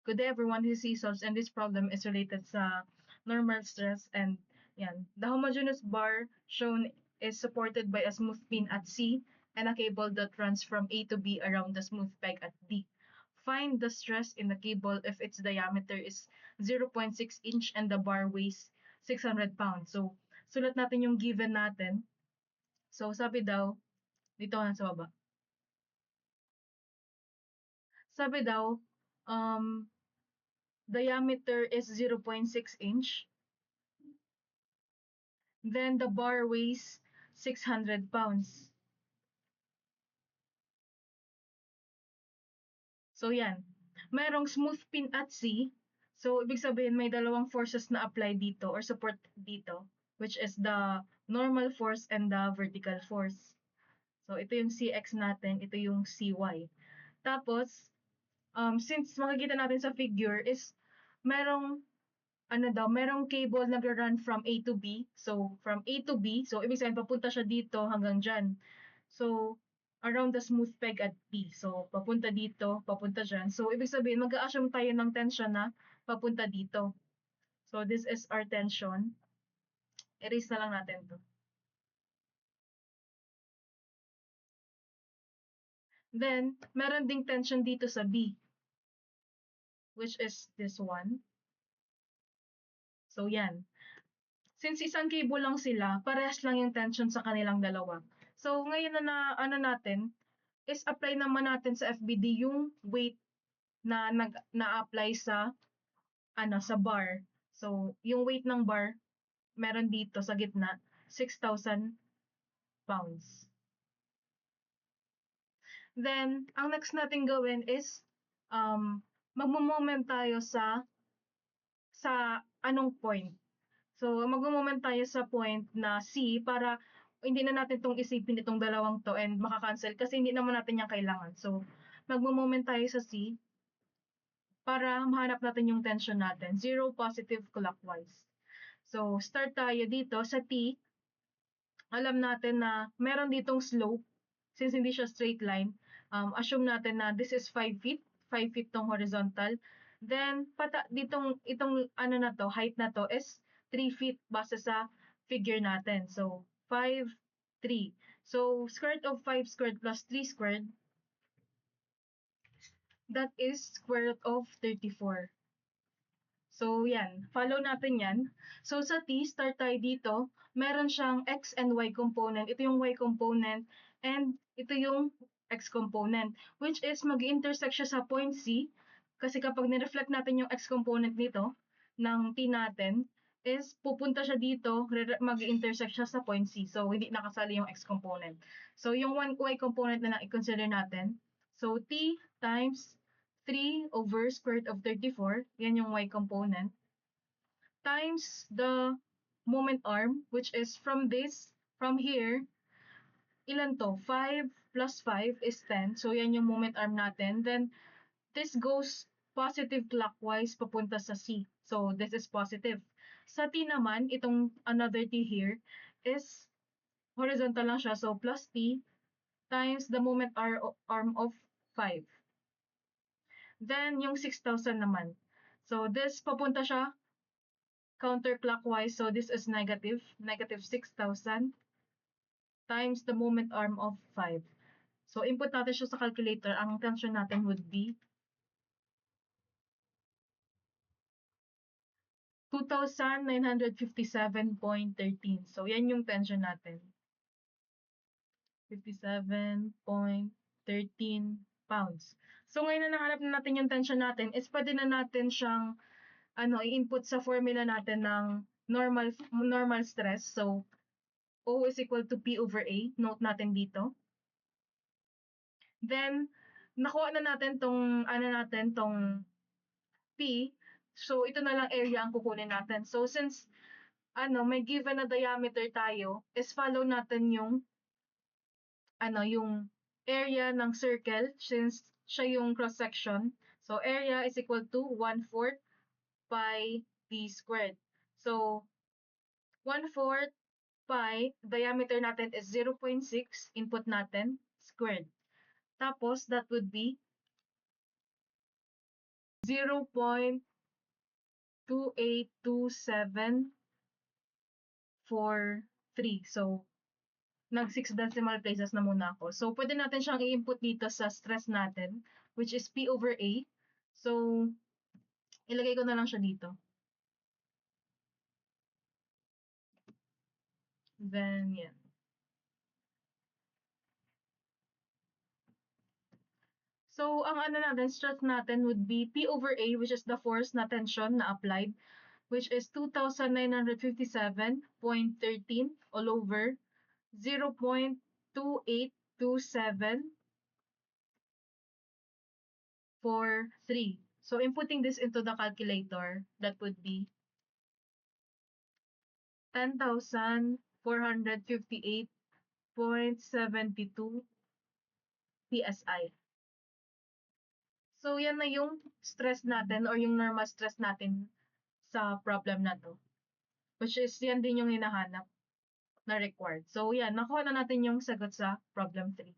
Good day everyone, this is Seasons, and this problem is related sa normal stress and yan. The homogeneous bar shown is supported by a smooth pin at C and a cable that runs from A to B around the smooth peg at D. Find the stress in the cable if its diameter is 0.6 inch and the bar weighs 600 pounds. So, sulat natin yung given natin. So, sabi daw, dito na sa baba. Sabi daw, diameter is 0.6 inch. Then the bar weighs 600 pounds. So yan. Merong smooth pin at C. So ibig sabihin may dalawang forces na apply dito or support dito, which is the normal force and the vertical force. So ito yung CX natin, ito yung CY. Tapos, since makikita natin sa figure is merong merong cable nagra-run from A to B. So, from A to B, so ibig sabihin papunta siya dito hanggang dyan. So, around the smooth peg at B. So, papunta dito, papunta dyan. So, ibig sabihin, mag-a-assume tayo ng tension na papunta dito. So, this is our tension. Erase na lang natin to. Then, meron ding tension dito sa B, which is this one. So, yan. Since isang cable lang sila, parehas lang yung tension sa kanilang dalawa. So, ngayon na natin, is apply naman natin sa FBD yung weight na na-apply sa sa bar. So, yung weight ng bar meron dito sa gitna 6,000 pounds. Then, ang next natin gawin is magmo-moment tayo sa anong point. So, magmo-moment tayo sa point na C para hindi na natin tong isipin itong dalawang to and maka-cancel kasi hindi naman natin yan kailangan. So, magmo-moment tayo sa C para mahanap natin yung tension natin. 0 positive clockwise. So, start tayo dito sa T. Alam natin na meron ditong slope. Since hindi siya straight line, assume natin na this is 5 feet. 5 feet tong horizontal. Then, itong na to, height na to is 3 feet base sa figure natin. So, 5, 3. So, square root of 5 squared plus 3 squared, that is square root of 34. So, yan. Follow natin yan. So, sa T, start tayo dito. Meron siyang X and Y component. Ito yung Y component. And ito yung X component. Which is, mag-intersect siya sa point C. Kasi kapag nireflect natin yung X component nito, ng T natin, is pupunta siya dito, mag-intersect siya sa point C. So, hindi nakasali yung X component. So, yung Y component na lang i-consider natin. So, T times 3 over square root of 34, yan yung Y component, times the moment arm, which is from here, ilan to? 5 plus 5 is 10. So, yan yung moment arm natin. Then, this goes positive clockwise papunta sa C. So, this is positive. Sa T naman, itong another T here is horizontal lang siya. So, plus T times the moment arm of 5. Then, yung 6,000 naman. So, this papunta siya counterclockwise. So, this is negative 6,000 times the moment arm of 5. So, input natin siya sa calculator. Ang tension natin would be 2,957.13. So, yan yung tension natin. 57.13 pounds. So, ngayon na nahanap na natin yung tension natin, is pwede na natin siyang i-input sa formula natin ng normal stress. So, O is equal to P over A. Note natin dito. Then, nakuha na natin tong P. So, ito na lang area ang kukunin natin. So, since may given na diameter tayo, is follow natin yung area ng circle since siya yung cross section. So, area is equal to 1/4 pi d squared. So, 1/4 pi, diameter natin is 0.6, input natin, squared. Tapos, that would be 0.282743. So, nag 6 decimal places na muna ako. So, pwede natin siyang i-input dito sa stress natin, which is P over A. So, ilagay ko na lang siya dito. Then, yan. So, ang ano natin, stress natin would be P over A, which is the force na tension na applied, which is 2,957.13 all over 0.282743. So, inputting this into the calculator, that would be 10,458.72 PSI. So, yan na yung stress natin or yung normal stress natin sa problem na to. Which is, yan din yung hinahanap na required. So, yan. Nakuha na natin yung sagot sa problem 3.